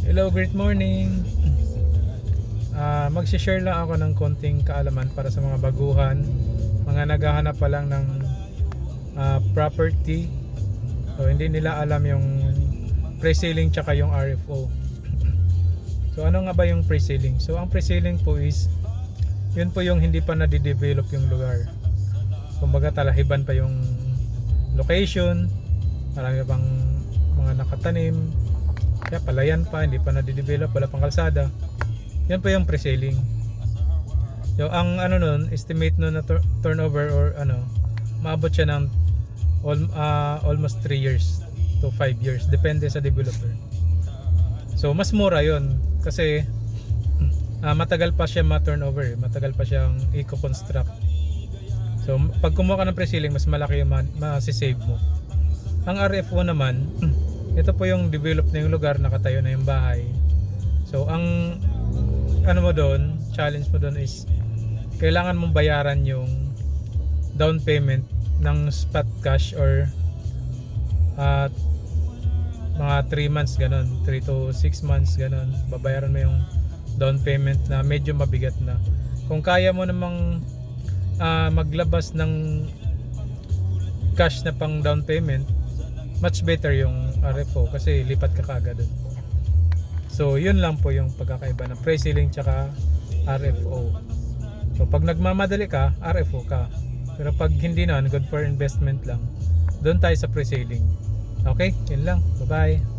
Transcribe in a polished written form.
Hello, great morning. Mag-share lang ako ng konting kaalaman para sa mga baguhan, mga naghahanap pa lang ng property. So hindi nila alam yung pre-selling tsaka yung RFO. So ano nga ba yung pre-selling? So ang pre-selling po is yun po yung hindi pa na-develop yung lugar. Kumbaga talahiban pa yung location, marami pang mga nakatanim, kaya palayan pa, hindi pa na-develop, wala pang kalsada. Yan po yung pre-selling. So ang ano nun, estimate nun na turnover or maabot siya ng almost 3 years to 5 years, depende sa developer. So mas mura yon kasi matagal pa siya ma-turnover, matagal pa siyang i-construct. So pag kumuha ka ng pre-selling, mas malaki yung masisave mo. Ang RFO naman, ito po yung develop na yung lugar, nakatayo na yung bahay. So ang mo doon, challenge mo doon is kailangan mong bayaran yung down payment ng spot cash or mga 3 months ganon, 3 to 6 months ganon. Babayaran mo yung down payment na medyo mabigat na. Kung kaya mo namang maglabas ng cash na pang down payment, much better yung RFO kasi lipat ka kaagad doon. So yun lang po yung pagkakaiba ng pre-selling tsaka RFO. So pag nagmamadali ka, RFO ka. Pero pag hindi na, good for investment lang, doon tayo sa pre-selling. Okay, yun lang. Bye bye.